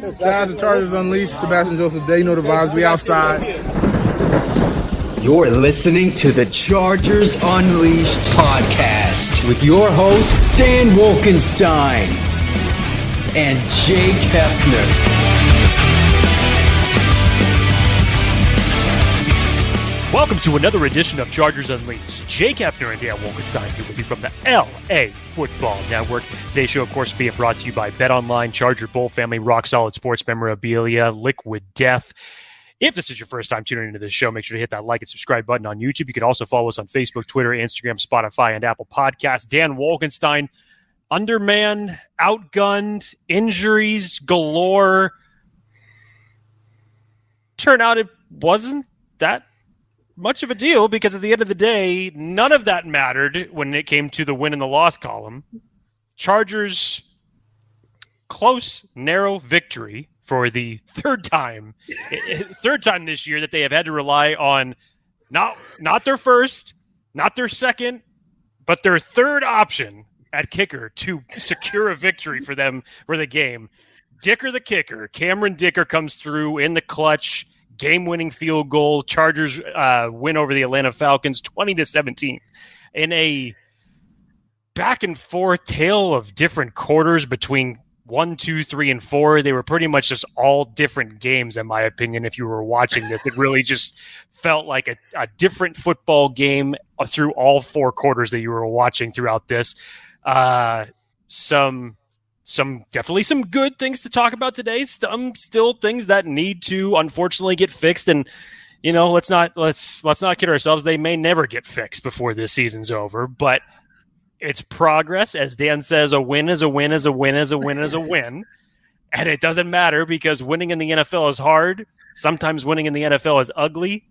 Shout out to Chargers Unleashed, Sebastian Joseph Day. You know the vibes. We outside. You're listening to the Chargers Unleashed podcast with your host, Dan Wolkenstein and Jake Hefner. Welcome to another edition of Chargers Unleashed. Jake Hefner and Dan Wolkenstein here with you from the LAFB Network. Today's show, of course, being brought to you by BetOnline, Charger Bull Family, Rock Solid Sports Memorabilia, Liquid Death. If this is your first time tuning into this show, make sure to hit that like and subscribe button on YouTube. You can also follow us on Facebook, Twitter, Instagram, Spotify, and Apple Podcasts. Dan Wolkenstein, undermanned, outgunned, injuries galore. Turned out it wasn't that much of a deal because at the end of the day, none of that mattered when it came to the win and the loss column. Chargers, close, narrow victory for the third time this year that they have had to rely on not their first, not their second, but their third option at kicker to secure a victory for them for the game. Dicker the kicker, Cameron Dicker comes through in the clutch. Game-winning field goal. Chargers win over the Atlanta Falcons 20-17 in a back-and-forth tale of different quarters between 1, 2, 3, and 4. They were pretty much just all different games, in my opinion. If you were watching this, it really just felt like a different football game through all 4 quarters that you were watching throughout this. Definitely some good things to talk about today. Some still things that need to unfortunately get fixed. And, you know, let's not kid ourselves. They may never get fixed before this season's over, but it's progress. As Dan says, a win is a win is a win is a win is a win. And it doesn't matter because winning in the NFL is hard. Sometimes winning in the NFL is ugly.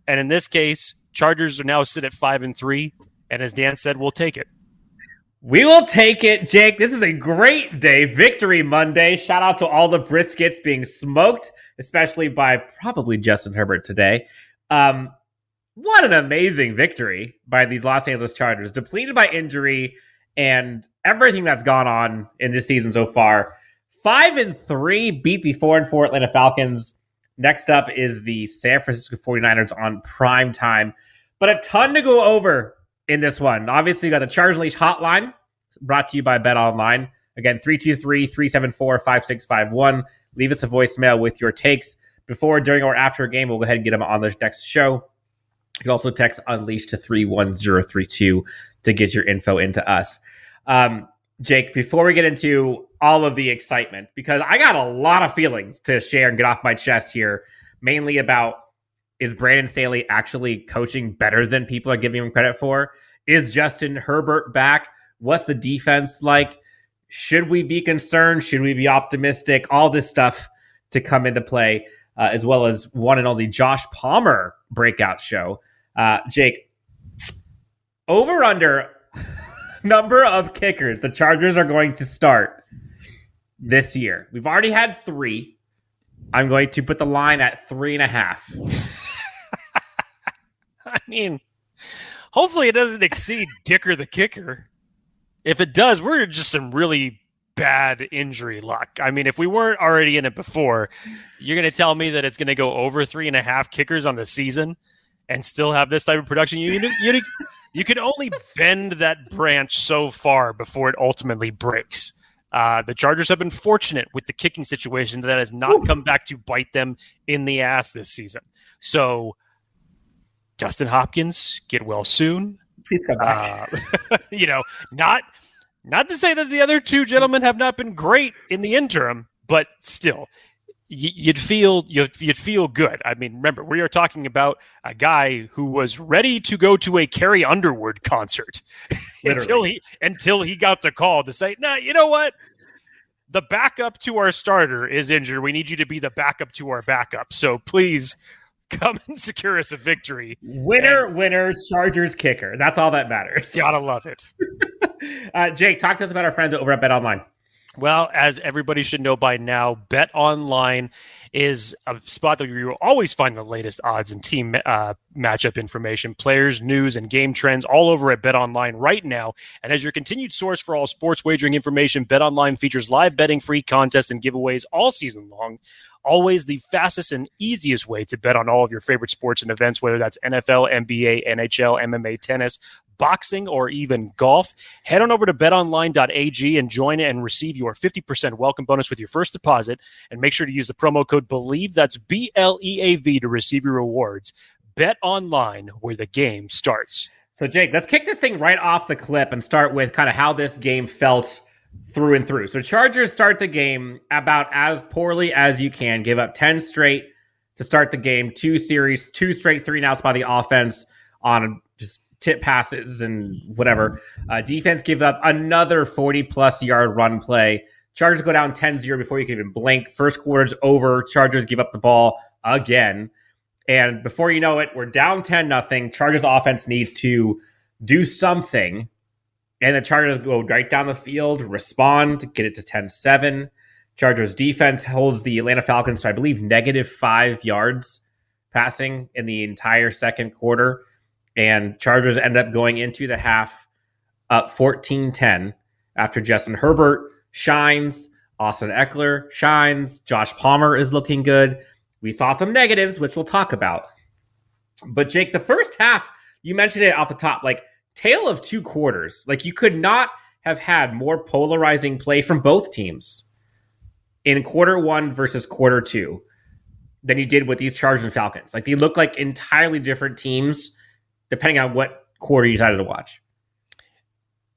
And in this case, Chargers are now sit at 5-3. And as Dan said, we'll take it. We will take it, Jake. This is a great day. Victory Monday. Shout out to all the briskets being smoked, especially by probably Justin Herbert today. What an amazing victory by these Los Angeles Chargers. Depleted by injury and everything that's gone on in this season so far. 5-3, beat the 4-4 Atlanta Falcons. Next up is the San Francisco 49ers on prime time. But a ton to go over in this one. Obviously, you got the Chargers Unleashed hotline brought to you by BetOnline. Again, 323-374-5651. Leave us a voicemail with your takes before, during, or after a game. We'll go ahead and get them on the next show. You can also text Unleashed to 31032 to get your info into us. Jake, before we get into all of the excitement, because I got a lot of feelings to share and get off my chest here, mainly about, is Brandon Staley actually coaching better than people are giving him credit for? Is Justin Herbert back? What's the defense like? Should we be concerned? Should we be optimistic? All this stuff to come into play, as well as one and only Josh Palmer breakout show. Jake, over under number of kickers the Chargers are going to start this year. We've already had 3. I'm going to put the line at 3.5. I mean, hopefully it doesn't exceed Dicker the kicker. If it does, we're just some really bad injury luck. I mean, if we weren't already in it before, you're going to tell me that it's going to go over 3.5 kickers on the season and still have this type of production? You can only bend that branch so far before it ultimately breaks. The Chargers have been fortunate with the kicking situation that has not come back to bite them in the ass this season. So, Dustin Hopkins, get well soon. Please come back. Not to say that the other 2 gentlemen have not been great in the interim, but still, you'd feel good. I mean, remember, we are talking about a guy who was ready to go to a Carrie Underwood concert until he got the call to say, "Nah, you know what? The backup to our starter is injured. We need you to be the backup to our backup. So please come and secure us a victory." Winner, Chargers kicker. That's all that matters. Gotta love it. Jake, talk to us about our friends over at BetOnline. Well, as everybody should know by now, Bet Online is a spot that you will always find the latest odds and team matchup information, players, news, and game trends all over at Bet Online right now. And as your continued source for all sports wagering information, Bet Online features live betting, free contests, and giveaways all season long. Always the fastest and easiest way to bet on all of your favorite sports and events, whether that's NFL, NBA, NHL, MMA, tennis, boxing, or even golf. Head on over to betonline.ag and join and receive your 50% welcome bonus with your first deposit. And make sure to use the promo code BELIEVE, that's BLEAV, to receive your rewards. Bet Online, where the game starts. So, Jake, let's kick this thing right off the clip and start with kind of how this game felt through and through. So, Chargers start the game about as poorly as you can, give up 10 straight to start the game, 2 straight 3-and-outs by the offense on just tip passes and whatever. Defense give up another 40-plus yard run play. Chargers go down 10-0 before you can even blink. First quarter's over. Chargers give up the ball again. And before you know it, we're down 10-0. Chargers offense needs to do something. And the Chargers go right down the field, respond, get it to 10-7. Chargers defense holds the Atlanta Falcons to, I believe, -5 yards passing in the entire second quarter. And Chargers end up going into the half up 14-10 after Justin Herbert shines, Austin Ekeler shines, Josh Palmer is looking good. We saw some negatives, which we'll talk about. But Jake, the first half, you mentioned it off the top, like tale of 2 quarters. Like you could not have had more polarizing play from both teams in quarter 1 versus quarter 2 than you did with these Chargers and Falcons. Like they look like entirely different teams depending on what quarter you decided to watch.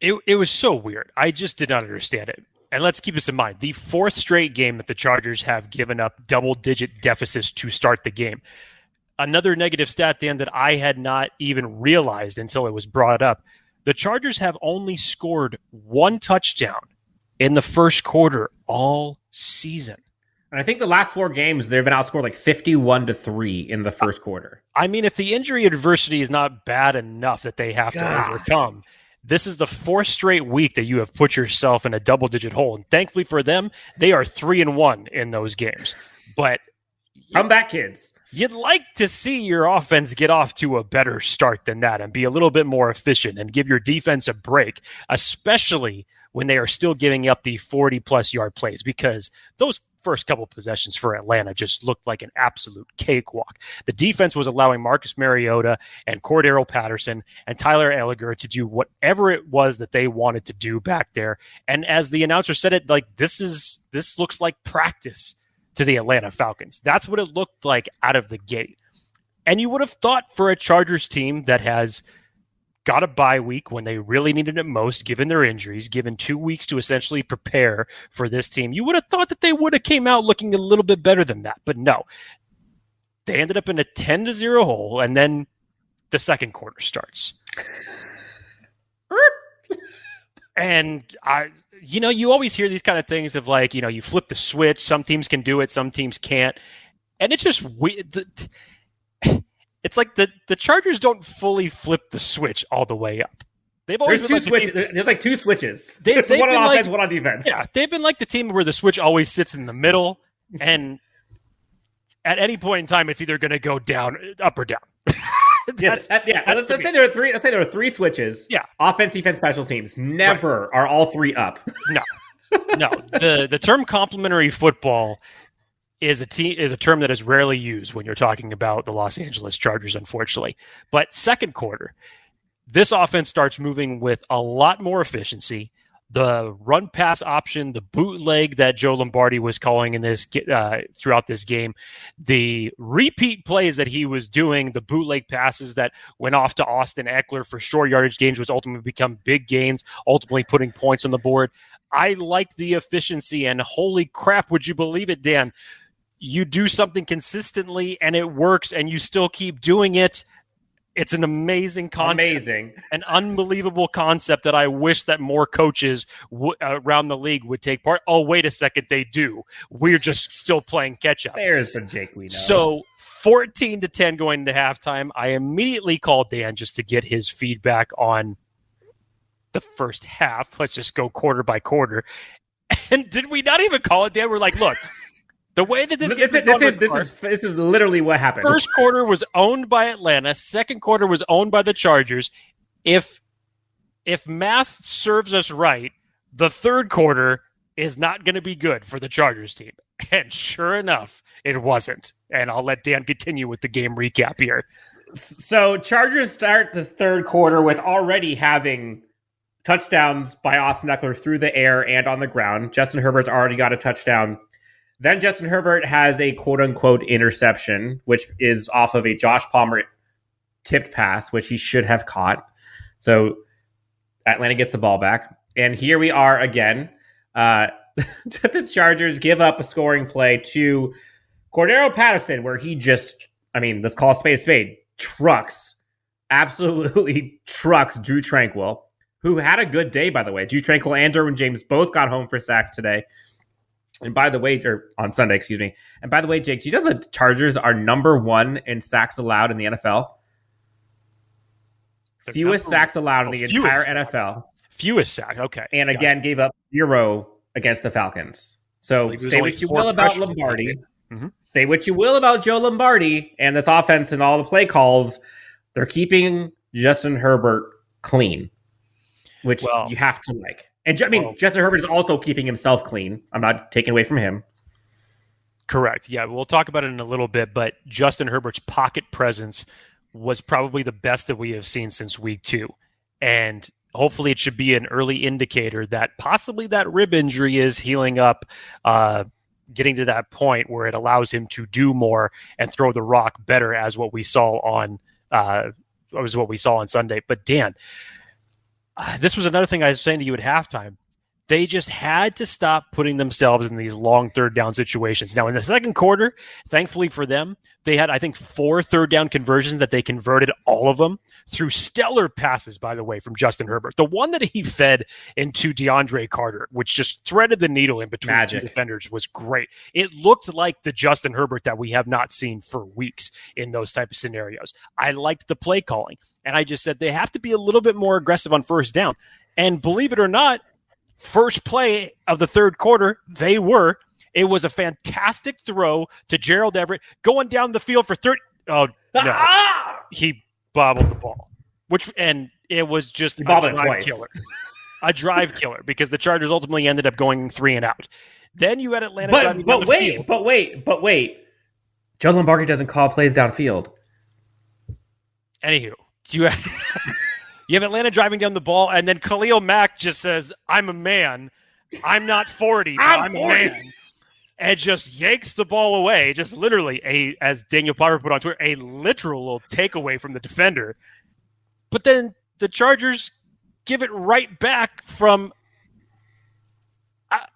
It was so weird. I just did not understand it. And let's keep this in mind. The 4th straight game that the Chargers have given up double-digit deficits to start the game. Another negative stat, Dan, that I had not even realized until it was brought up. The Chargers have only scored 1 touchdown in the first quarter all season. And I think the last 4 games, they've been outscored like 51-3 in the first quarter. I mean, if the injury adversity is not bad enough that they have to overcome, this is the 4th straight week that you have put yourself in a double-digit hole. And thankfully for them, they are 3-1 in those games. But come back, kids. You'd like to see your offense get off to a better start than that and be a little bit more efficient and give your defense a break, especially when they are still giving up the 40-plus yard plays, because those first couple possessions for Atlanta just looked like an absolute cakewalk. The defense was allowing Marcus Mariota and Cordero Patterson and Tyler Elliger to do whatever it was that they wanted to do back there. And as the announcer said it, like this looks like practice to the Atlanta Falcons. That's what it looked like out of the gate. And you would have thought for a Chargers team that has got a bye week when they really needed it most, given their injuries, given 2 weeks to essentially prepare for this team, you would have thought that they would have came out looking a little bit better than that. But no, they ended up in a 10-0 hole, and then the second quarter starts. And you always hear these kind of things of like, you flip the switch. Some teams can do it, some teams can't. And it's just weird. It's like the Chargers don't fully flip the switch all the way up. They've always There's been two switches. There's like 2 switches. There's one on offense, one on defense. Yeah, they've been like the team where the switch always sits in the middle, and at any point in time, it's either going to go down, up, or down. Let's say there are 3 switches. Yeah, offense, defense, special teams. Never are all 3 up. No. The term complementary football is a term that is rarely used when you're talking about the Los Angeles Chargers, unfortunately. But second quarter, this offense starts moving with a lot more efficiency. The run pass option, the bootleg that Joe Lombardi was calling in this throughout this game, the repeat plays that he was doing, the bootleg passes that went off to Austin Ekeler for short yardage gains, was ultimately become big gains, ultimately putting points on the board. I liked the efficiency, and holy crap, would you believe it, Dan? You do something consistently and it works, and you still keep doing it. It's an amazing concept. An unbelievable concept that I wish that more coaches around the league would take part. Oh, wait a second, they do. We're just still playing catch up. There's the Jake we know. So 14-10 going into halftime. I immediately called Dan just to get his feedback on the first half. Let's just go quarter by quarter. And did we not even call it, Dan? We're like, look, the way that this is literally what happened. First quarter was owned by Atlanta. Second quarter was owned by the Chargers. If math serves us right, the third quarter is not going to be good for the Chargers team. And sure enough, it wasn't. And I'll let Dan continue with the game recap here. So Chargers start the third quarter with already having touchdowns by Austin Ekeler through the air and on the ground. Justin Herbert's already got a touchdown. Then Justin Herbert has a quote-unquote interception, which is off of a Josh Palmer tipped pass, which he should have caught. So Atlanta gets the ball back. And here we are again. The Chargers give up a scoring play to Cordero Patterson, where he just, let's call a spade, absolutely trucks Drew Tranquil, who had a good day, by the way. Drew Tranquil and Derwin James both got home for sacks today. And by the way, or on Sunday, excuse me. And by the way, Jake, do you know the Chargers are number 1 in sacks allowed in the NFL? Fewest sacks allowed in the entire NFL. Fewest sacks, okay. And again, gave up 0 against the Falcons. So say what you will about Lombardi. Mm-hmm. Say what you will about Joe Lombardi and this offense and all the play calls. They're keeping Justin Herbert clean, which you have to like. And Justin Herbert is also keeping himself clean. I'm not taking away from him. Correct. Yeah, we'll talk about it in a little bit, but Justin Herbert's pocket presence was probably the best that we have seen since week 2. And hopefully it should be an early indicator that possibly that rib injury is healing up, getting to that point where it allows him to do more and throw the rock better, as what we saw on Sunday. But Dan, this was another thing I was saying to you at halftime. They just had to stop putting themselves in these long third down situations. Now, in the second quarter, thankfully for them, they had, I think, 4 third down conversions that they converted all of them through stellar passes, by the way, from Justin Herbert. The one that he fed into DeAndre Carter, which just threaded the needle in between two defenders, was great. It looked like the Justin Herbert that we have not seen for weeks in those type of scenarios. I liked the play calling, and I just said they have to be a little bit more aggressive on first down. And believe it or not, first play of the third quarter, they were. It was a fantastic throw to Gerald Everett going down the field for 30. Oh, no. He bobbled the ball, and it was just a drive killer. A drive killer, because the Chargers ultimately ended up going 3 and out. Then you had Atlanta driving down the field. But wait. Joe Lombardi doesn't call plays downfield. Anywho, you have Atlanta driving down the ball, and then Khalil Mack just says, "I'm a man. I'm not 40, but I'm a man." And just yanks the ball away. Just literally, as Daniel Popper put on Twitter, a literal takeaway from the defender. But then the Chargers give it right back from,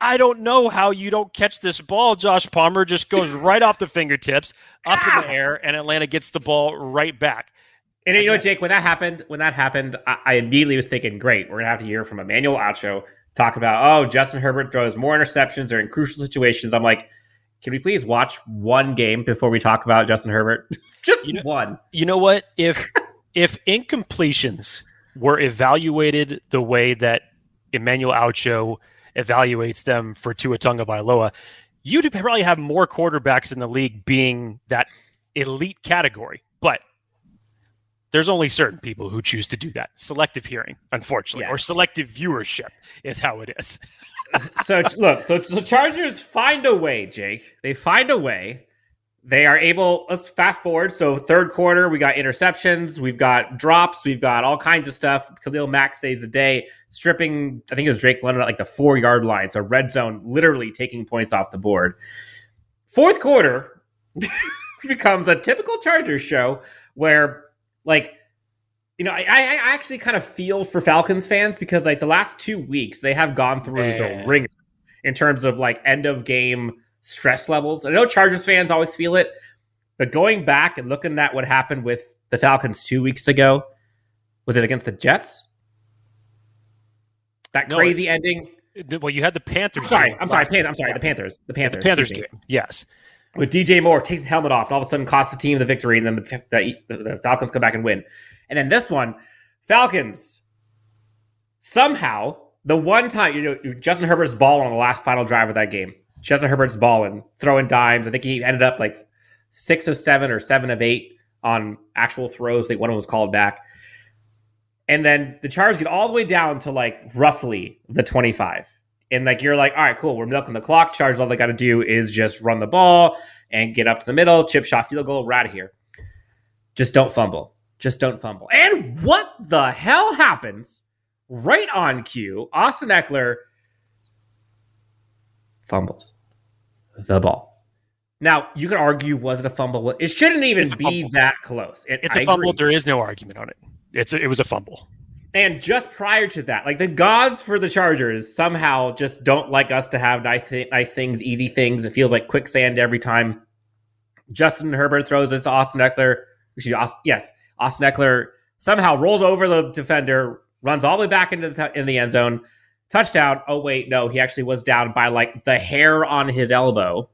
I don't know how you don't catch this ball. Josh Palmer just goes right off the fingertips, up in the air, and Atlanta gets the ball right back. And you know what, Jake, when that happened, I immediately was thinking, great, we're going to have to hear from Emmanuel Acho talk about, Justin Herbert throws more interceptions or in crucial situations. I'm like, can we please watch one game before we talk about Justin Herbert? Just one. You know what? If incompletions were evaluated the way that Emmanuel Acho evaluates them for Tua Tagovailoa, you'd probably have more quarterbacks in the league being that elite category. But there's only certain people who choose to do that. Selective hearing, unfortunately, or selective viewership is how it is. So the Chargers find a way, Jake. They find a way. They are able, let's fast forward. So third quarter, we got interceptions, we've got drops, we've got all kinds of stuff. Khalil Mack saves the day, stripping, I think it was Drake London at like the 4-yard line. So red zone, literally taking points off the board. Fourth quarter becomes a typical Chargers show where, I actually kind of feel for Falcons fans, because the last 2 weeks they have gone through the ringer in terms of end of game stress levels. I know Chargers fans always feel it, but going back and looking at what happened with the Falcons 2 weeks ago, was it against the Jets? That crazy ending. Well, you had the Panthers. I'm sorry, the Panthers. The Panthers game. Yes. With DJ Moore takes his helmet off and all of a sudden costs the team the victory, and then the Falcons come back and win. And then this one, Falcons somehow The one time, Justin Herbert's ball on the last final drive of that game. Justin Herbert's balling, throwing dimes. I think he ended up like 6 of 7 or 7 of 8 on actual throws. I think one of them was called back. And then the Chargers get all the way down to like roughly the 25. And like you're like, all right, cool. We're milking the clock. Chargers, all they got to do is just run the ball and get up to the middle, chip shot, field goal. We're out of here. Just don't fumble. Just don't fumble. And what the hell happens? Right on cue, Austin Ekeler fumbles the ball. Now, you can argue, was it a fumble? It shouldn't even be that close. It's a fumble. There is no argument on it. It was a fumble. And just prior to that, like the gods for the Chargers somehow just don't like us to have nice things, easy things. It feels like quicksand every time. Justin Herbert throws it to Austin Ekeler. Austin Ekeler somehow rolls over the defender, runs all the way back into in the end zone. Touchdown. Oh, wait, no, he actually was down by like the hair on his elbow,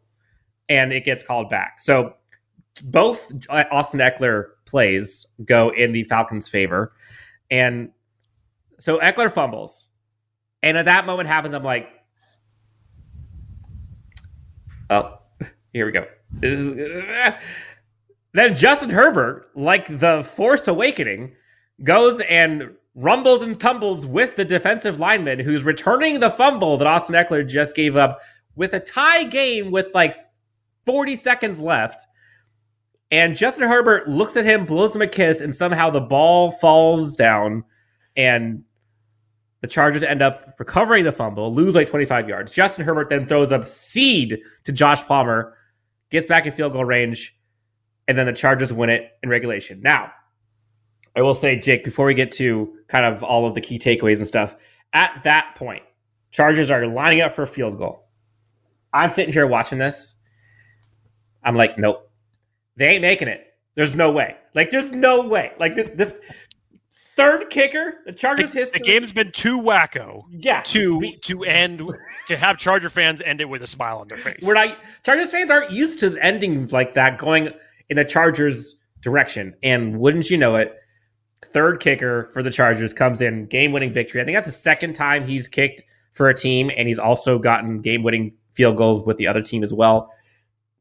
and it gets called back. So both Austin Ekeler plays go in the Falcons' favor. And so Ekeler fumbles. And at that moment happens, I'm like, oh, here we go. Then Justin Herbert, like the Force Awakening, goes and rumbles and tumbles with the defensive lineman who's returning the fumble that Austin Ekeler just gave up with a tie game with like 40 seconds left. And Justin Herbert looks at him, blows him a kiss, and somehow the ball falls down and the Chargers end up recovering the fumble, lose like 25 yards. Justin Herbert then throws up seed to Josh Palmer, gets back in field goal range, and then the Chargers win it in regulation. Now, I will say, Jake, before we get to kind of all of the key takeaways and stuff, at that point, Chargers are lining up for a field goal. I'm sitting here watching this. I'm like, nope. They ain't making it. There's no way. Like, there's no way. Like, this third kicker, the Chargers history. The game's been too wacko. Yeah. To have Charger fans end it with a smile on their face. Chargers fans aren't used to endings like that going in the Chargers' direction. And wouldn't you know it, third kicker for the Chargers comes in, game-winning victory. I think that's the second time he's kicked for a team, and he's also gotten game-winning field goals with the other team as well.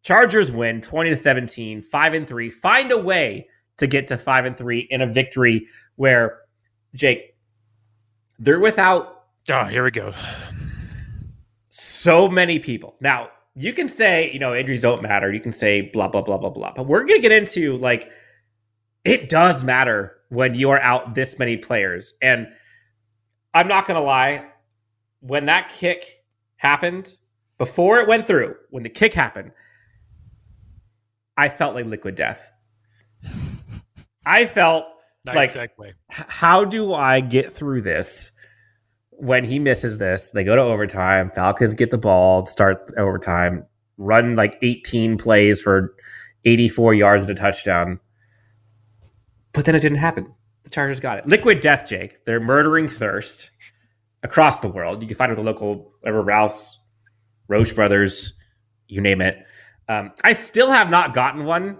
Chargers win 20-17, 5-3. Find a way to get to 5-3 in a victory where, Jake, they're without. Oh, here we go. So many people. Now, you can say, injuries don't matter. You can say blah, blah, blah, blah, blah. But we're going to get into, like, it does matter when you are out this many players. And I'm not going to lie, when that kick happened, before it went through, when the kick happened, I felt like liquid death. I felt nice like, segue. How do I get through this when he misses this? They go to overtime. Falcons get the ball, start overtime, run like 18 plays for 84 yards and a touchdown. But then it didn't happen. The Chargers got it. Liquid death, Jake. They're murdering thirst across the world. You can find it at the local Ralph's, Roche Brothers, you name it. I still have not gotten one.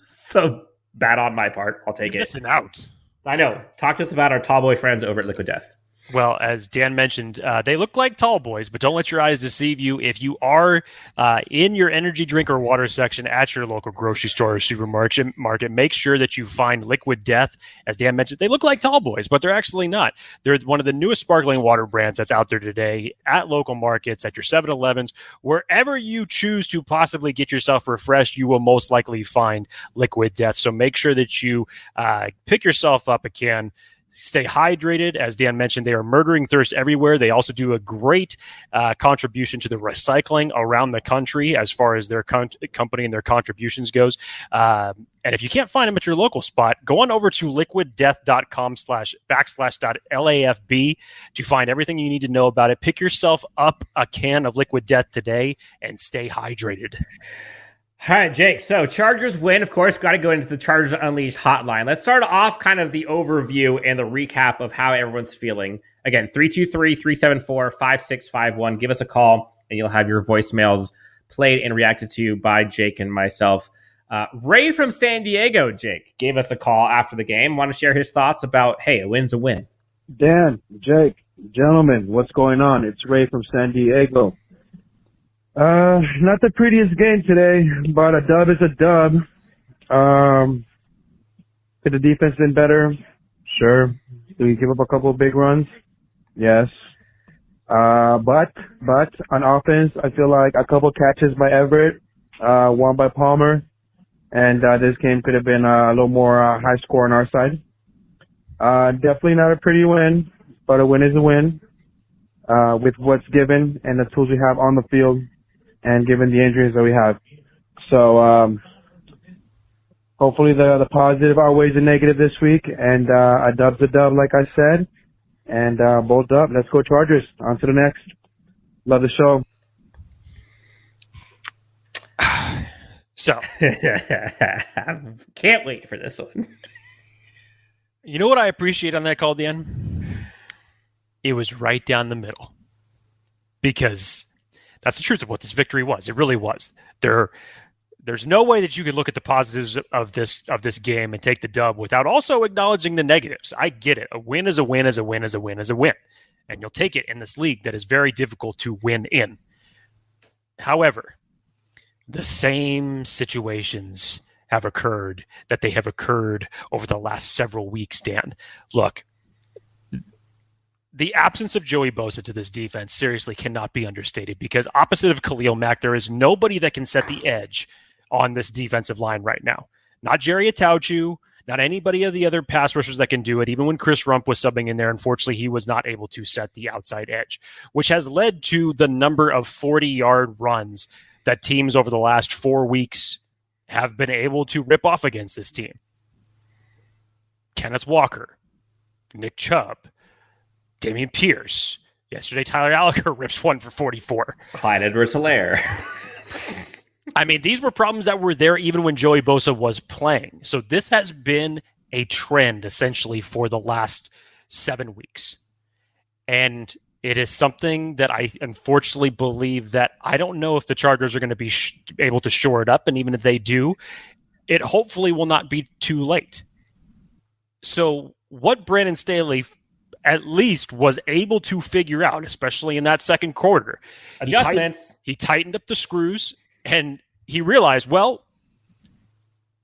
So bad on my part. I'll take it. Missing out. I know. Talk to us about our tall boy friends over at Liquid Death. Well, as Dan mentioned, they look like tall boys, but don't let your eyes deceive you. If you are in your energy drink or water section at your local grocery store or supermarket, make sure that you find Liquid Death. As Dan mentioned, they look like tall boys, but they're actually not. They're one of the newest sparkling water brands that's out there today at local markets, at your 7-Elevens, wherever you choose to possibly get yourself refreshed, you will most likely find Liquid Death. So make sure that you pick yourself up a can. Stay hydrated. As Dan mentioned, they are murdering thirst everywhere. They also do a great contribution to the recycling around the country as far as their company and their contributions goes. And if you can't find them at your local spot, go on over to liquiddeath.com/LAFB to find everything you need to know about it. Pick yourself up a can of Liquid Death today and stay hydrated. All right, Jake. So Chargers win, of course. Got to go into the Chargers Unleashed hotline. Let's start off kind of the overview and the recap of how everyone's feeling. Again, 323-374-5651. Give us a call, and you'll have your voicemails played and reacted to by Jake and myself. Ray from San Diego, Jake, gave us a call after the game. Want to share his thoughts about, hey, a win's a win. Dan, Jake, Gentlemen, what's going on? It's Ray from San Diego. Not the prettiest game today, but a dub is a dub. Could the defense been better? Sure. Do we give up a couple of big runs? Yes. But on offense, I feel like a couple catches by Everett, one by Palmer, and this game could have been a little more high score on our side. Definitely not a pretty win, but a win is a win with what's given and the tools we have on the field and given the injuries that we have. So hopefully the positive outweighs the negative this week, and a dub's a dub, like I said. And bolt up. Let's go Chargers. On to the next. Love the show. So, can't wait for this one. You know what I appreciate on that call, Dan? It was right down the middle. Because that's the truth of what this victory was. It really was. There's no way that you could look at the positives of this game and take the dub without also acknowledging the negatives. I get it. A win is a win is a win is a win is a win. And you'll take it in this league that is very difficult to win in. However, the same situations have occurred that they have occurred over the last several weeks, Dan. Look, the absence of Joey Bosa to this defense seriously cannot be understated, because opposite of Khalil Mack, there is nobody that can set the edge on this defensive line right now. Not Jerry Atauchu, not anybody of the other pass rushers that can do it. Even when Chris Rump was subbing in there, unfortunately, he was not able to set the outside edge, which has led to the number of 40-yard runs that teams over the last 4 weeks have been able to rip off against this team. Kenneth Walker, Nick Chubb, Damian Pierce. Yesterday, Tyler Allgeier rips one for 44. Clyde Edwards-Helaire. I mean, these were problems that were there even when Joey Bosa was playing. So this has been a trend essentially for the last 7 weeks. And it is something that I unfortunately believe that I don't know if the Chargers are going to be able to shore it up. And even if they do, it hopefully will not be too late. So what Brandon Staley at least was able to figure out, especially in that second quarter, adjustments. He tightened up the screws, and he realized, well,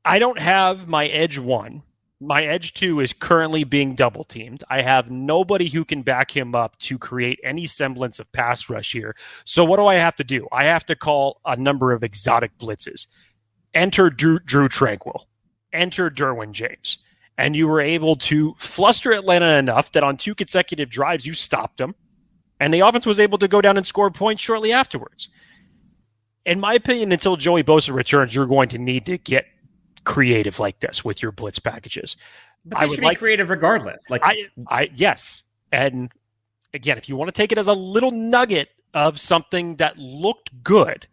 I don't have my edge one. My edge two is currently being double teamed. I have nobody who can back him up to create any semblance of pass rush here. So what do I have to do? I have to call a number of exotic blitzes. Enter Drew Tranquil. Enter Derwin James. And you were able to fluster Atlanta enough that on 2 consecutive drives, you stopped them. And the offense was able to go down and score points shortly afterwards. In my opinion, until Joey Bosa returns, you're going to need to get creative like this with your blitz packages. But they should be creative regardless. Like yes. And again, if you want to take it as a little nugget of something that looked good,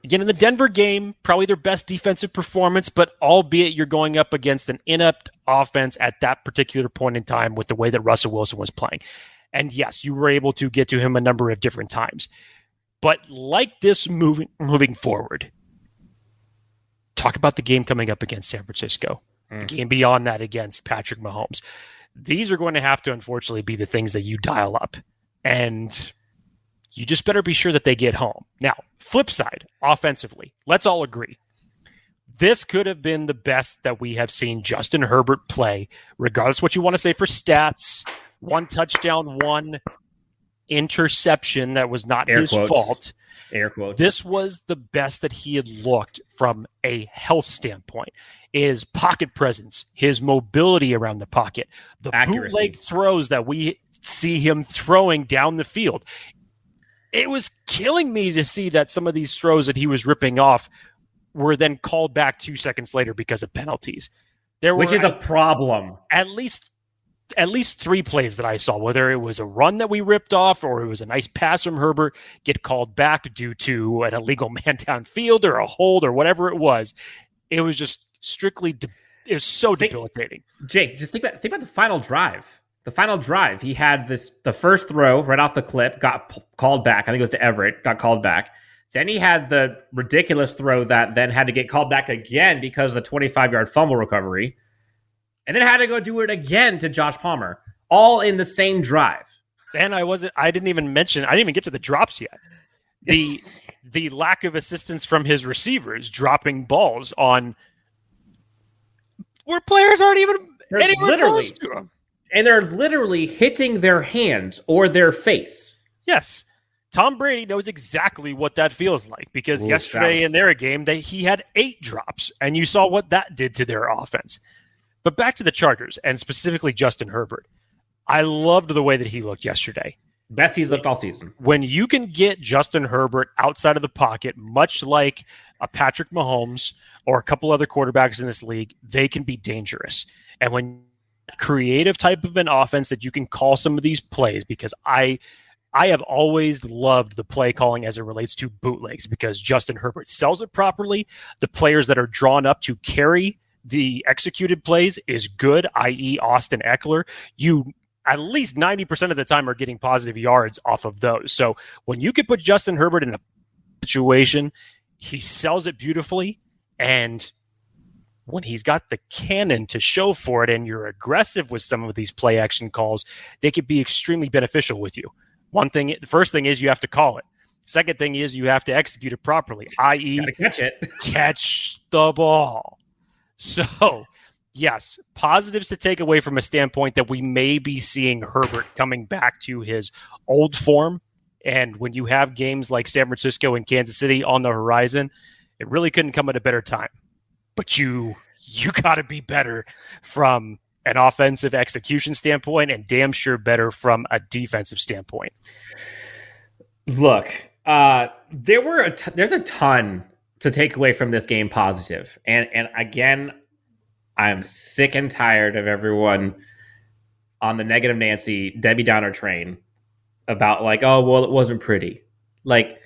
again, in the Denver game, probably their best defensive performance, but albeit you're going up against an inept offense at that particular point in time with the way that Russell Wilson was playing. And yes, you were able to get to him a number of different times. But like this moving forward, talk about the game coming up against San Francisco, the game beyond that against Patrick Mahomes. These are going to have to, unfortunately, be the things that you dial up. And you just better be sure that they get home. Now, flip side, offensively, let's all agree. This could have been the best that we have seen Justin Herbert play, regardless what you want to say for stats. 1 touchdown, 1 interception that was not his fault. Air quotes. This was the best that he had looked from a health standpoint. His pocket presence, his mobility around the pocket, the accuracy, bootleg throws that we see him throwing down the field. It was killing me to see that some of these throws that he was ripping off were then called back 2 seconds later because of penalties. Which is a problem. At least 3 plays that I saw, whether it was a run that we ripped off or it was a nice pass from Herbert, get called back due to an illegal man downfield or a hold or whatever it was. It was just strictly, it was so debilitating. Jake, just think about the final drive. The final drive, he had the first throw right off the clip, got called back. I think it was to Everett, got called back. Then he had the ridiculous throw that then had to get called back again because of the 25-yard fumble recovery. And then had to go do it again to Josh Palmer all in the same drive. And I didn't even get to the drops yet. The lack of assistance from his receivers dropping balls on where players aren't even anywhere close to him. And they're literally hitting their hands or their face. Yes. Tom Brady knows exactly what that feels like because yesterday in their game, he had 8 drops, and you saw what that did to their offense. But back to the Chargers, and specifically Justin Herbert. I loved the way that he looked yesterday. Best he's looked all season. When you can get Justin Herbert outside of the pocket, much like a Patrick Mahomes or a couple other quarterbacks in this league, they can be dangerous. And when creative type of an offense that you can call some of these plays, because I have always loved the play calling as it relates to bootlegs because Justin Herbert sells it properly. The players that are drawn up to carry the executed plays is good, i.e. Austin Ekeler. You at least 90% of the time are getting positive yards off of those. So when you could put Justin Herbert in a situation, he sells it beautifully. And when he's got the cannon to show for it and you're aggressive with some of these play action calls, they could be extremely beneficial with you. The first thing is you have to call it. Second thing is you have to execute it properly, i.e. catch the ball. So, yes, positives to take away from a standpoint that we may be seeing Herbert coming back to his old form. And when you have games like San Francisco and Kansas City on the horizon, it really couldn't come at a better time. But you got to be better from an offensive execution standpoint and damn sure better from a defensive standpoint. Look, there's a ton to take away from this game positive. And again, I'm sick and tired of everyone on the negative Nancy, Debbie Downer train about like, oh, well, it wasn't pretty. Like,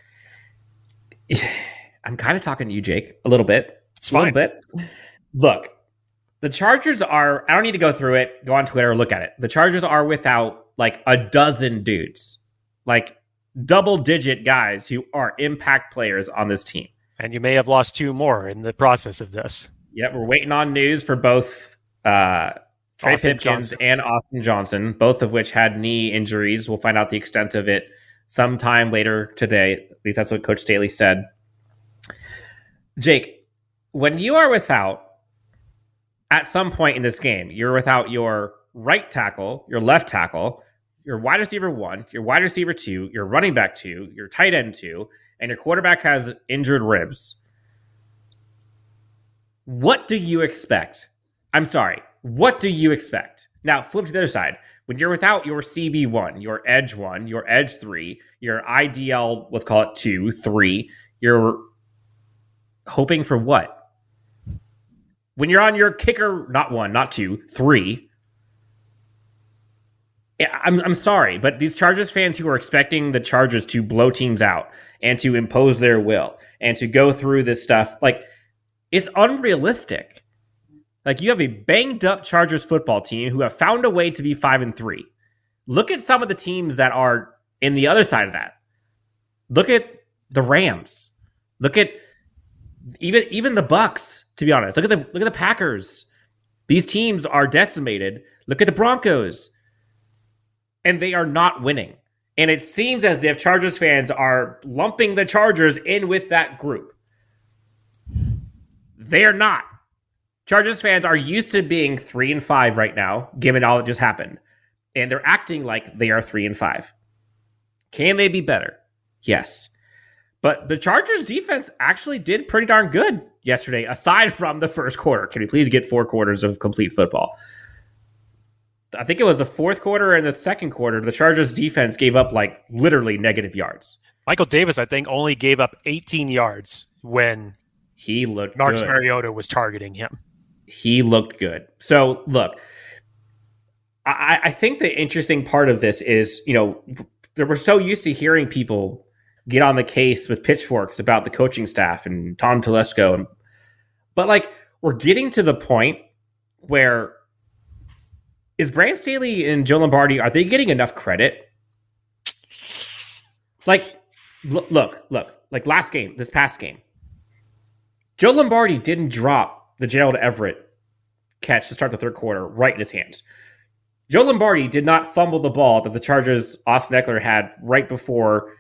I'm kind of talking to you, Jake, a little bit. It's fine. Look, the Chargers are, I don't need to go through it. Go on Twitter, look at it. The Chargers are without like a dozen dudes, like double-digit guys who are impact players on this team. And you may have lost 2 more in the process of this. Yep, we're waiting on news for both Trey Pipkins and Austin Johnson, both of which had knee injuries. We'll find out the extent of it sometime later today. At least that's what Coach Staley said. Jake, when you are without, at some point in this game, you're without your right tackle, your left tackle, your wide receiver 1, your wide receiver 2, your running back 2, your tight end 2, and your quarterback has injured ribs. What do you expect? I'm sorry. What do you expect? Now, flip to the other side. When you're without your CB1, your edge 1, your edge 3, your IDL, let's call it 2, 3, you're hoping for what? When you're on your kicker, not 1, not 2, 3. I'm sorry, but these Chargers fans who are expecting the Chargers to blow teams out and to impose their will and to go through this stuff, like, it's unrealistic. Like, you have a banged up Chargers football team who have found a way to be 5-3. Look at some of the teams that are in the other side of that. Look at the Rams. Look at even the Bucks, to be honest. Look at the Packers. These teams are decimated. Look at the Broncos. And they are not winning. And it seems as if Chargers fans are lumping the Chargers in with that group. They are not. Chargers fans are used to being 3-5 right now, given all that just happened. And they're acting like they are 3-5. Can they be better? Yes. But the Chargers defense actually did pretty darn good yesterday, aside from the first quarter. Can we please get 4 quarters of complete football? I think it was the fourth quarter and the second quarter. The Chargers defense gave up like literally negative yards. Michael Davis, I think, only gave up 18 yards when he looked Marcus good. Mariota was targeting him. He looked good. So look, I think the interesting part of this is, you know, we're so used to hearing people get on the case with pitchforks about the coaching staff and Tom Telesco. But like, we're getting to the point where is Brandon Staley and Joe Lombardi, are they getting enough credit? Like, look, like this past game, Joe Lombardi didn't drop the Gerald Everett catch to start the third quarter right in his hands. Joe Lombardi did not fumble the ball that the Chargers' Austin Ekeler had right before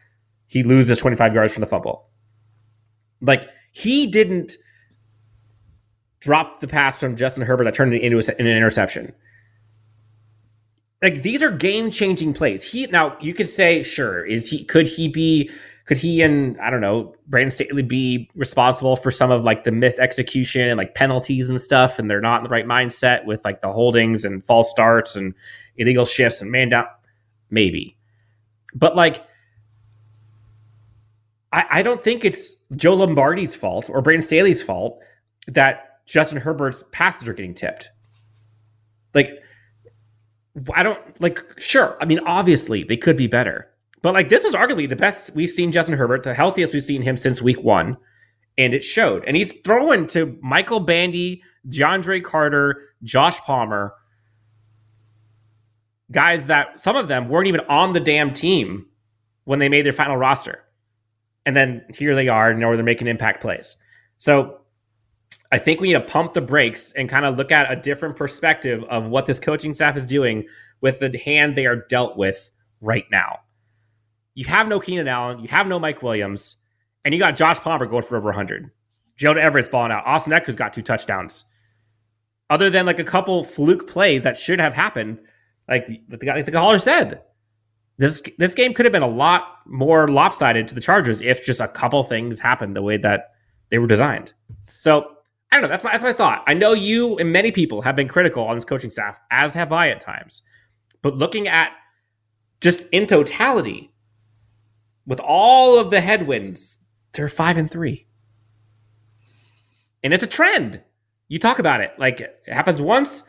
he loses 25 yards from the fumble. Like, he didn't drop the pass from Justin Herbert that turned it into an interception. Like, these are game-changing plays. Now, you could say, sure, could he and, I don't know, Brandon Staley be responsible for some of, like, the missed execution and, like, penalties and stuff, and they're not in the right mindset with, like, the holdings and false starts and illegal shifts and man down? Maybe. But, like, I don't think it's Joe Lombardi's fault or Brandon Staley's fault that Justin Herbert's passes are getting tipped. Like, I don't, like, sure. I mean, obviously, they could be better. But, like, this was arguably the best we've seen Justin Herbert, the healthiest we've seen him since week 1. And it showed. And he's throwing to Michael Bandy, DeAndre Carter, Josh Palmer, guys that some of them weren't even on the damn team when they made their final roster. And then here they are, and they're making impact plays. So I think we need to pump the brakes and kind of look at a different perspective of what this coaching staff is doing with the hand they are dealt with right now. You have no Keenan Allen, you have no Mike Williams, and you got Josh Palmer going for over 100. Gerald Everett's balling out. Austin Ekeler's got 2 touchdowns. Other than like a couple fluke plays that should have happened, like the caller said, this game could have been a lot more lopsided to the Chargers if just a couple things happened the way that they were designed. So I don't know. That's my thought. I know you and many people have been critical on this coaching staff, as have I at times. But looking at just in totality, with all of the headwinds, they're 5-3. And it's a trend. You talk about it. Like, it happens once,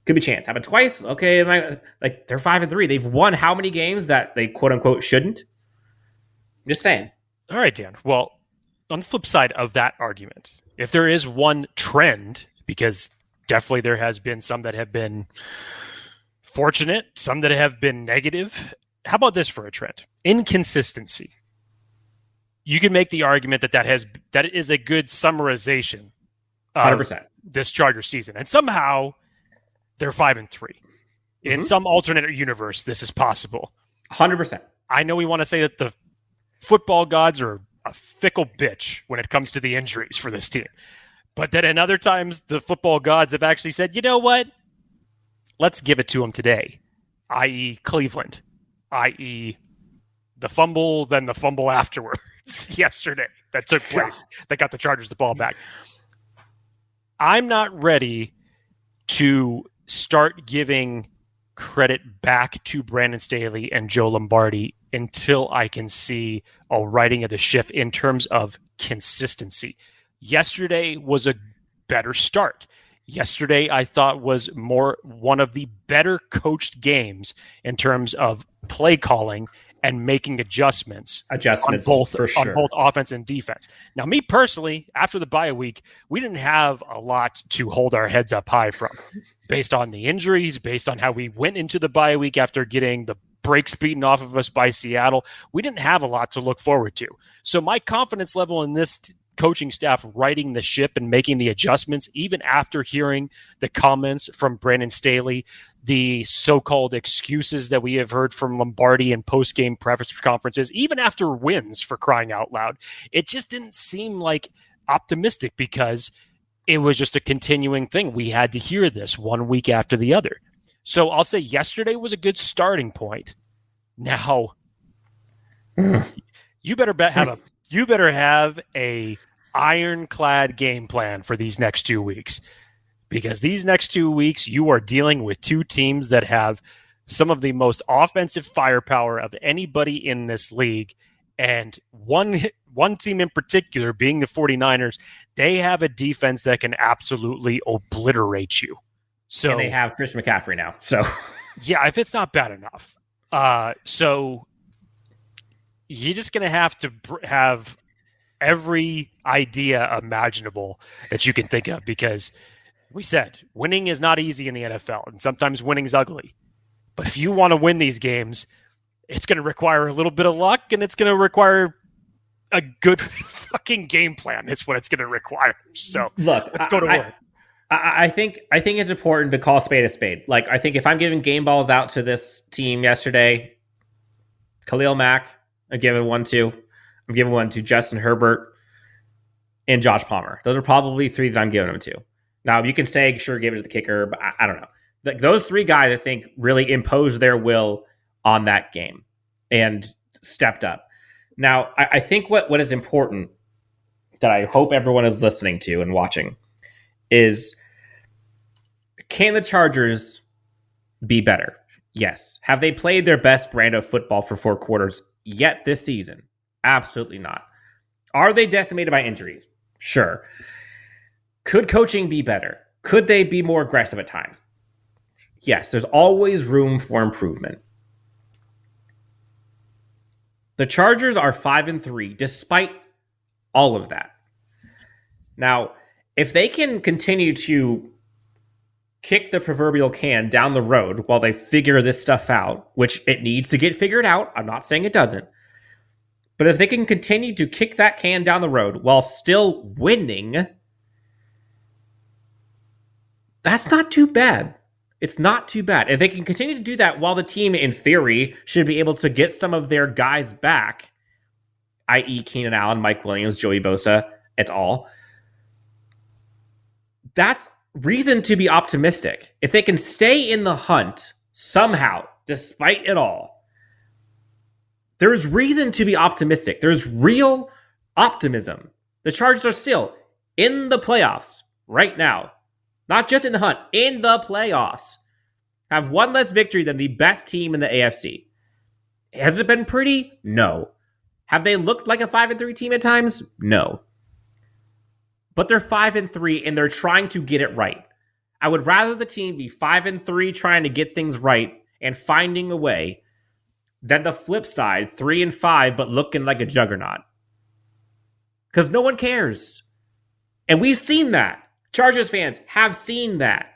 could be chance. Happen twice, okay. Like, they're 5-3. They've won how many games that they quote unquote shouldn't? I'm just saying. All right, Dan. Well, on the flip side of that argument, if there is one trend, because definitely there has been some that have been fortunate, some that have been negative. How about this for a trend? Inconsistency. You can make the argument that is a good summarization of 100%. This Chargers season. And somehow they're 5-3. In some alternate universe, this is possible. 100%. I know we want to say that the football gods are a fickle bitch when it comes to the injuries for this team. But then in other times, the football gods have actually said, you know what? Let's give it to them today, i.e. Cleveland, i.e. the fumble, then the fumble afterwards yesterday that took place that got the Chargers the ball back. I'm not ready to start giving credit back to Brandon Staley and Joe Lombardi until I can see a righting of the ship in terms of consistency. Yesterday was a better start. Yesterday, I thought, was one of the better coached games in terms of play calling and making adjustments on both offense and defense. Now, me personally, after the bye week, we didn't have a lot to hold our heads up high from, based on the injuries, based on how we went into the bye week after getting the brakes beaten off of us by Seattle. We didn't have a lot to look forward to. So my confidence level in this coaching staff righting the ship and making the adjustments, even after hearing the comments from Brandon Staley, the so-called excuses that we have heard from Lombardi in post-game press conferences, even after wins, for crying out loud, it just didn't seem like optimistic because it was just a continuing thing. We had to hear this one week after the other. So I'll say yesterday was a good starting point. Now, you better have a ironclad game plan for these next 2 weeks, because these next 2 weeks you are dealing with two teams that have some of the most offensive firepower of anybody in this league, and one team in particular, being the 49ers, they have a defense that can absolutely obliterate you. So, and they have Christian McCaffrey now. So yeah, if it's not bad enough. So you're just going to have to have every idea imaginable that you can think of, because we said winning is not easy in the NFL, and sometimes winning's ugly. But if you want to win these games, it's going to require a little bit of luck, and it's going to require a good fucking game plan is what it's going to require. So look, let's go to work. I think it's important to call a spade a spade. Like, I think if I'm giving game balls out to this team yesterday, Khalil Mack, I'm giving one to. I'm giving one to Justin Herbert and Josh Palmer. Those are probably three that I'm giving them to. Now, you can say, sure, give it to the kicker, but I don't know. Those three guys, I think, really imposed their will on that game and stepped up. Now, I think what is important that I hope everyone is listening to and watching is, can the Chargers be better? Yes. Have they played their best brand of football for 4 quarters yet this season? Absolutely not. Are they decimated by injuries? Sure. Could coaching be better? Could they be more aggressive at times? Yes, there's always room for improvement. The Chargers are 5-3 despite all of that. Now, if they can continue to kick the proverbial can down the road while they figure this stuff out, which it needs to get figured out, I'm not saying it doesn't, but if they can continue to kick that can down the road while still winning, that's not too bad. It's not too bad. If they can continue to do that while the team, in theory, should be able to get some of their guys back, i.e. Keenan Allen, Mike Williams, Joey Bosa, et al., that's reason to be optimistic. If they can stay in the hunt somehow, despite it all, there's reason to be optimistic. There's real optimism. The Chargers are still in the playoffs right now. Not just in the hunt, in the playoffs. Have one less victory than the best team in the AFC. Has it been pretty? No. Have they looked like a 5-3 team at times? No. But they're 5-3 and they're trying to get it right. I would rather the team be 5-3 trying to get things right and finding a way than the flip side, 3-5 but looking like a juggernaut. Because no one cares. And we've seen that. Chargers fans have seen that.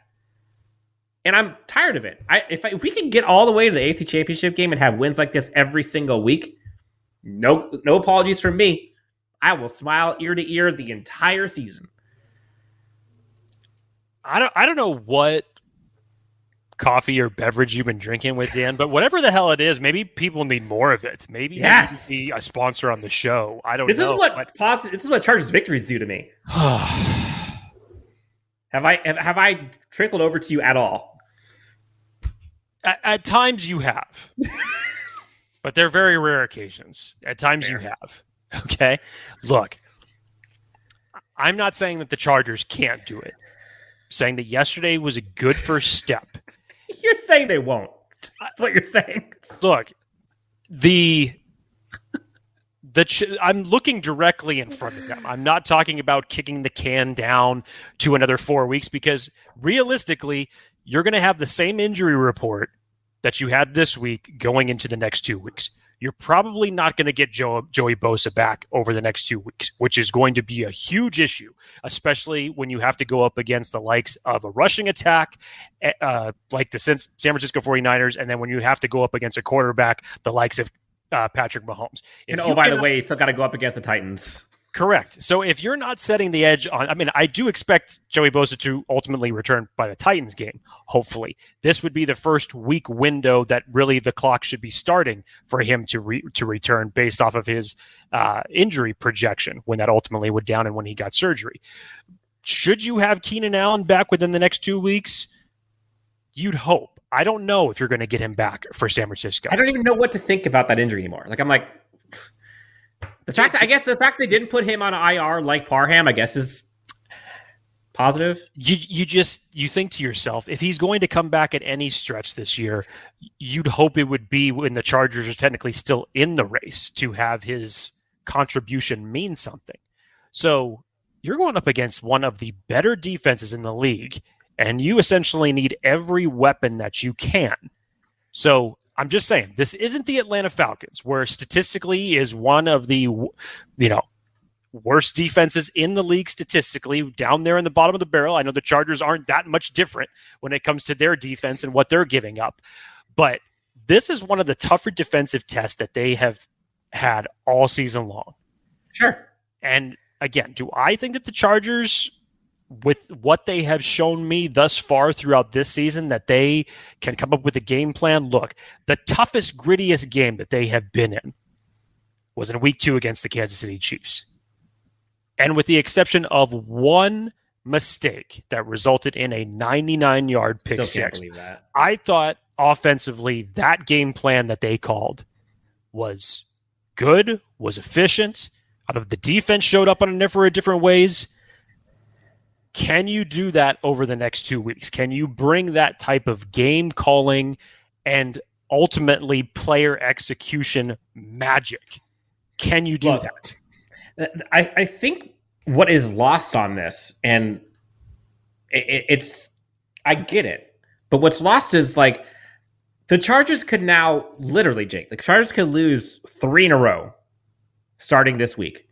And I'm tired of it. If we can get all the way to the AFC Championship game and have wins like this every single week, no apologies from me. I will smile ear to ear the entire season. I don't know what coffee or beverage you've been drinking with, Dan, but whatever the hell it is, maybe people need more of it. Maybe they need to be a sponsor on the show. I don't know. This is what Chargers victories do to me. Have I trickled over to you at all? At times you have. But they're very rare occasions. At times you have. Okay? Look, I'm not saying that the Chargers can't do it. I'm saying that yesterday was a good first step. You're saying they won't. That's what you're saying. Look, I'm looking directly in front of them. I'm not talking about kicking the can down to another 4 weeks, because realistically, you're going to have the same injury report that you had this week going into the next 2 weeks. You're probably not going to get Joey Bosa back over the next 2 weeks, which is going to be a huge issue, especially when you have to go up against the likes of a rushing attack like the San Francisco 49ers, and then when you have to go up against a quarterback, the likes of Patrick Mahomes. By the way, you still got to go up against the Titans. Correct. So if you're not setting the edge on, I do expect Joey Bosa to ultimately return by the Titans game, hopefully. This would be the first week window that really the clock should be starting for him to return based off of his injury projection when that ultimately went down and when he got surgery. Should you have Keenan Allen back within the next 2 weeks? You'd hope. I don't know if you're going to get him back for San Francisco. I don't even know what to think about that injury anymore. I'm like, the fact they didn't put him on IR like Parham, I guess, is positive. You think to yourself, if he's going to come back at any stretch this year, you'd hope it would be when the Chargers are technically still in the race to have his contribution mean something. So you're going up against one of the better defenses in the league, and you essentially need every weapon that you can. So I'm just saying, this isn't the Atlanta Falcons, where statistically is one of the, worst defenses in the league statistically, down there in the bottom of the barrel. I know the Chargers aren't that much different when it comes to their defense and what they're giving up. But this is one of the tougher defensive tests that they have had all season long. Sure. And again, do I think that the Chargers with what they have shown me thus far throughout this season, that they can come up with a game plan. Look, the toughest, grittiest game that they have been in was in week 2 against the Kansas City Chiefs. And with the exception of one mistake that resulted in a 99-yard pick six, I thought offensively that game plan that they called was good, was efficient. Out of the defense showed up on a number of different ways. Can you do that over the next 2 weeks? Can you bring that type of game calling and ultimately player execution magic? Can you do that? I think what is lost on this, and it's I get it, but what's lost is like the Chargers could now literally, Jake, the Chargers could lose 3 in a row starting this week,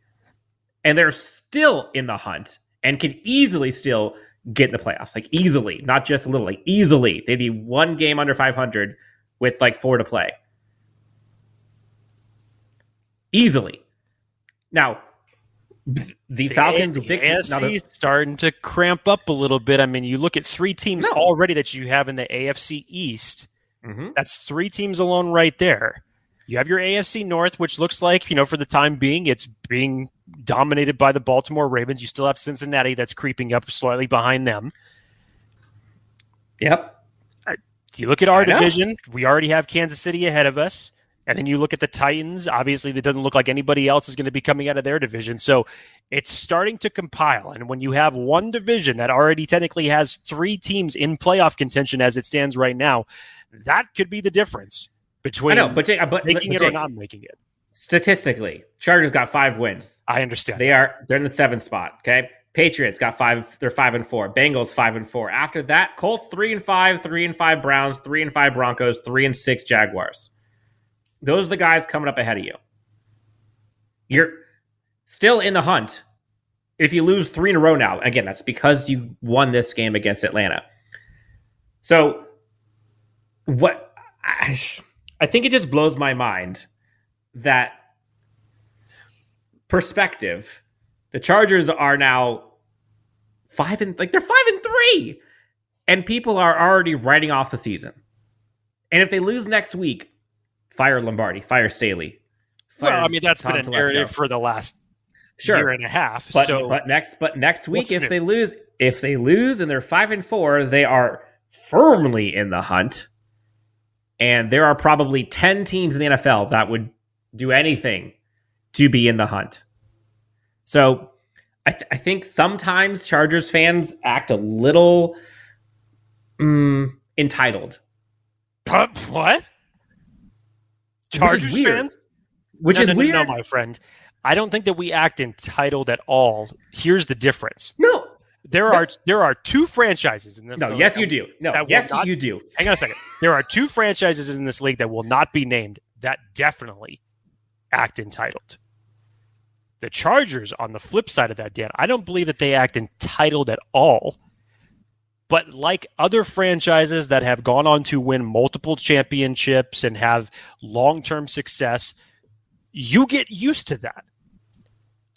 and they're still in the hunt and can easily still get in the playoffs, like easily, not just a little, like easily. They'd be 1 game under 500 with like 4 to play. Easily. Now, the Falcons... The AFC is starting to cramp up a little bit. I mean, you look at 3 teams already that you have in the AFC East. Mm-hmm. That's 3 teams alone right there. You have your AFC North, which looks like, for the time being, it's being dominated by the Baltimore Ravens. You still have Cincinnati that's creeping up slightly behind them. Yep. You look at our division, we already have Kansas City ahead of us. And then you look at the Titans. Obviously, it doesn't look like anybody else is going to be coming out of their division. So it's starting to compile. And when you have one division that already technically has 3 teams in playoff contention as it stands right now, that could be the difference between making it or not making it. Statistically, Chargers got 5 wins. I understand. They're in the 7th spot. Okay, Patriots got 5. They're 5-4. Bengals 5-4. After that, Colts 3-5, 3-5 Browns, 3-5 Broncos, 3-6 Jaguars. Those are the guys coming up ahead of you. You're still in the hunt. If you lose 3 in a row now, again, that's because you won this game against Atlanta. So, what I think it just blows my mind that perspective. The Chargers are now 5-3, and people are already writing off the season. And if they lose next week, fire Lombardi, fire Staley. That's been a narrative for the last year and a half. But next week, if they lose and they're 5-4, they are firmly in the hunt. And there are probably 10 teams in the NFL that would do anything to be in the hunt. So I think sometimes Chargers fans act a little entitled. What? Chargers fans? Which is weird. No, my friend. I don't think that we act entitled at all. Here's the difference. No. There are 2 franchises in this league. Yes, you do. You do. Hang on a second. There are 2 franchises in this league that will not be named that definitely act entitled. The Chargers, on the flip side of that, Dan, I don't believe that they act entitled at all. But like other franchises that have gone on to win multiple championships and have long-term success, you get used to that.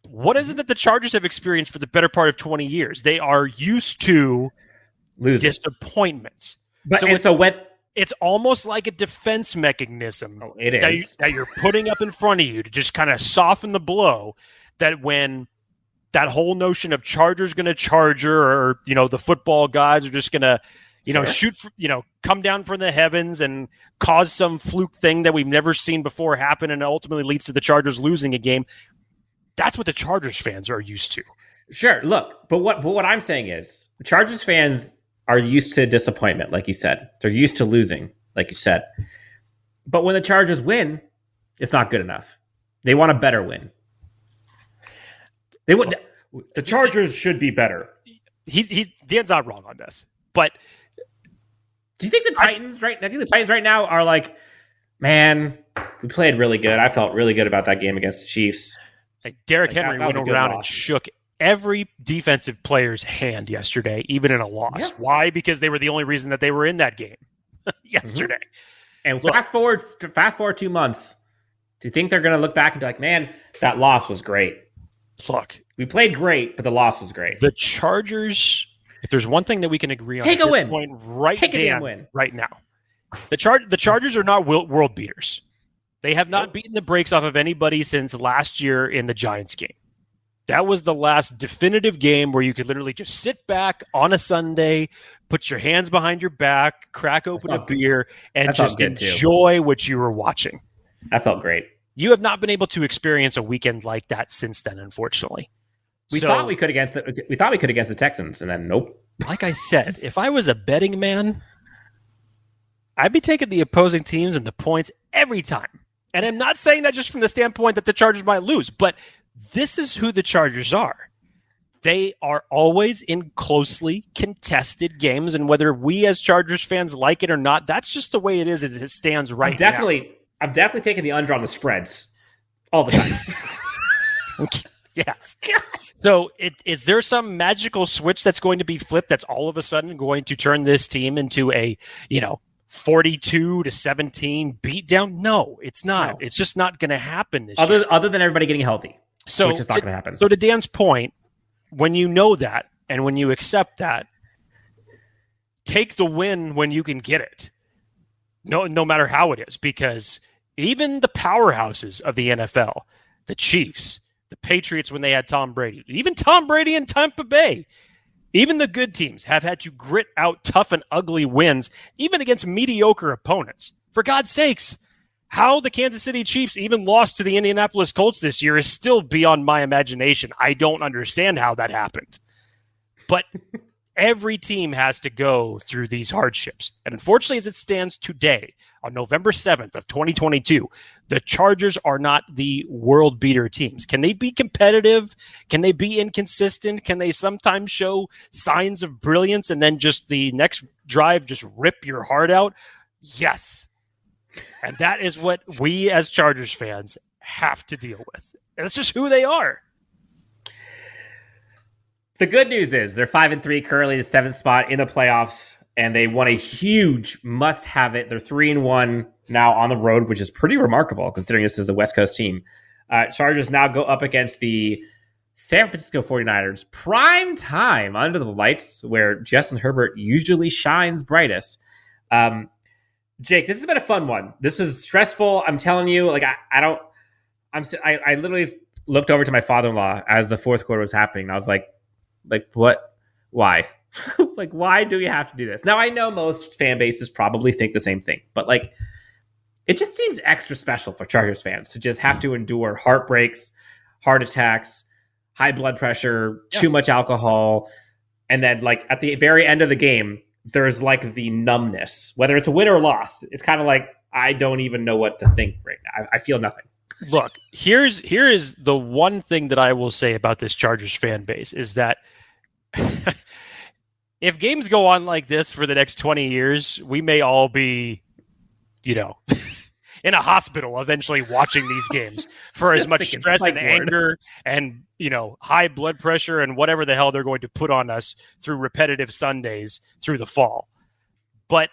What is it that the Chargers have experienced for the better part of 20 years? They are used to losing. Disappointments. It's almost like a defense mechanism that you're putting up in front of you to just kind of soften the blow, that when that whole notion of Chargers going to Charger, or, the football guys are just going to, shoot, come down from the heavens and cause some fluke thing that we've never seen before happen and ultimately leads to the Chargers losing a game. That's what the Chargers fans are used to. Sure. Look, but what I'm saying is Chargers fans are used to disappointment, like you said. They're used to losing, like you said. But when the Chargers win, it's not good enough. They want a better win. The Chargers should be better. Dan's not wrong on this, but do you think the Titans right now are like, man, we played really good. I felt really good about that game against the Chiefs. Derrick Henry went around and shook every defensive player's hand yesterday, even in a loss. Yeah. Why? Because they were the only reason that they were in that game yesterday. And fast forward 2 months. Do you think they're going to look back and be like, man, that loss was great? Look, We played great, but the loss was great. the Chargers, if there's one thing that we can agree on Take at a this win. point right Take a Dan, damn win. right now, the Chargers are not world beaters. They have not beaten the brakes off of anybody since last year in the Giants game. That was the last definitive game where you could literally just sit back on a Sunday, put your hands behind your back, crack open a beer, and just enjoy what you were watching. That felt great. You have not been able to experience a weekend like that since then, unfortunately. We thought we could against the Texans, and then nope. Like I said, if I was a betting man, I'd be taking the opposing teams and the points every time. And I'm not saying that just from the standpoint that the Chargers might lose, but this is who the Chargers are. They are always in closely contested games, and whether we as Chargers fans like it or not, that's just the way it is as it stands right now. I'm definitely taking the under on the spreads all the time. Yes. So is there some magical switch that's going to be flipped that's all of a sudden going to turn this team into a, 42-17 beatdown? No, it's not. No. It's just not going to happen this year. Other than everybody getting healthy, which is not going to happen. So to Dan's point, when you know that and when you accept that, take the win when you can get it. No matter how it is, because even the powerhouses of the NFL, the Chiefs, the Patriots when they had Tom Brady, even Tom Brady in Tampa Bay, even the good teams have had to grit out tough and ugly wins, even against mediocre opponents. For God's sakes, how the Kansas City Chiefs even lost to the Indianapolis Colts this year is still beyond my imagination. I don't understand how that happened. But every team has to go through these hardships. And unfortunately, as it stands today, on November 7th of 2022, the Chargers are not the world beater teams. Can they be competitive? Can they be inconsistent? Can they sometimes show signs of brilliance and then just the next drive just rip your heart out? Yes. And that is what we as Chargers fans have to deal with. And it's just who they are. The good news is they're 5-3, currently the 7th spot in the playoffs, and they won a huge must-have-it. They're 3-1 now on the road, which is pretty remarkable considering this is a West Coast team. Chargers now go up against the San Francisco 49ers. Prime time under the lights where Justin Herbert usually shines brightest. Jake, this has been a fun one. This is stressful. I'm telling you, like I literally looked over to my father-in-law as the fourth quarter was happening. I was like, what? Why? Like, why do we have to do this? Now, I know most fan bases probably think the same thing, but like, it just seems extra special for Chargers fans to just have to endure heartbreaks, heart attacks, high blood pressure, too much alcohol. And then like at the very end of the game, there's like the numbness, whether it's a win or loss. It's kind of like, I don't even know what to think right now. I feel nothing. Look, here is the one thing that I will say about this Chargers fan base is that if games go on like this for the next 20 years, we may all be, in a hospital eventually watching these games for as much stress and anger and, high blood pressure and whatever the hell they're going to put on us through repetitive Sundays through the fall. But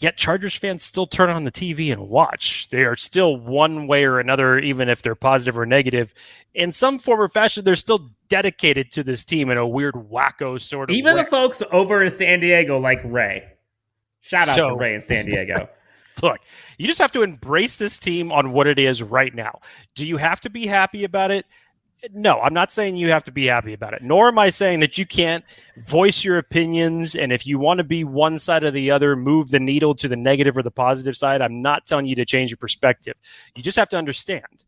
yet Chargers fans still turn on the TV and watch. They are still one way or another, even if they're positive or negative. In some form or fashion, they're still dedicated to this team in a weird wacko sort of Even way. the folks over in San Diego like Ray. Shout out to Ray in San Diego. Look, you just have to embrace this team on what it is right now. Do you have to be happy about it? No, I'm not saying you have to be happy about it, nor am I saying that you can't voice your opinions. And if you want to be one side or the other, move the needle to the negative or the positive side. I'm not telling you to change your perspective. You just have to understand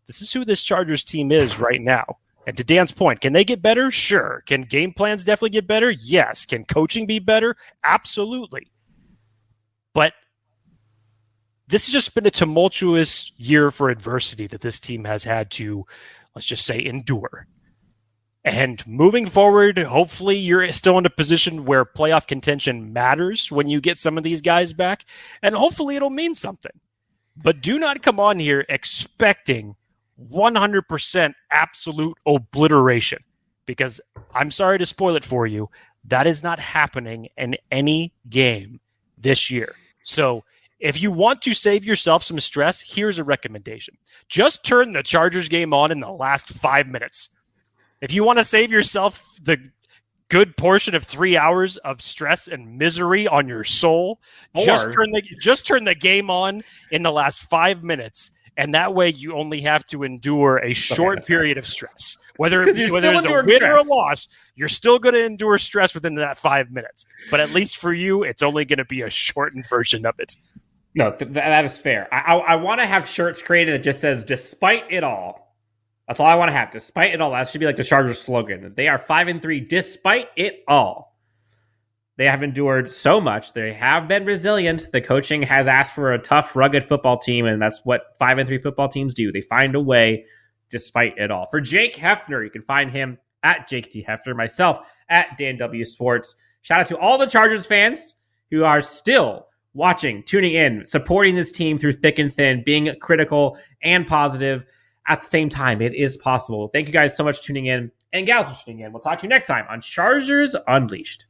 this is who this Chargers team is right now. And to Dan's point, can they get better? Sure. Can game plans definitely get better? Yes. Can coaching be better? Absolutely. But this has just been a tumultuous year for adversity that this team has had to, let's just say, endure. And moving forward, hopefully you're still in a position where playoff contention matters when you get some of these guys back. And hopefully it'll mean something. But do not come on here expecting 100% absolute obliteration. Because I'm sorry to spoil it for you, that is not happening in any game this year. So If you want to save yourself some stress, here's a recommendation. Just turn the Chargers game on in the last 5 minutes. If you want to save yourself the good portion of 3 hours of stress and misery on your soul, just turn the game on in the last 5 minutes, and that way you only have to endure a short period of stress. Whether it's a win or a loss, you're still going to endure stress within that 5 minutes. But at least for you, it's only going to be a shortened version of it. No, that is fair. I want to have shirts created that just says, despite it all. That's all I want to have. Despite it all. That should be like the Chargers slogan. They are 5-3 despite it all. They have endured so much. They have been resilient. The coaching has asked for a tough, rugged football team, and that's what 5-3 football teams do. They find a way despite it all. For Jake Hefner, you can find him at Jake T. Hefner, myself at Dan W. Sports. Shout out to all the Chargers fans who are still watching, tuning in, supporting this team through thick and thin, being critical and positive at the same time. It is possible. Thank you guys so much for tuning in, and gals for tuning in. We'll talk to you next time on Chargers Unleashed.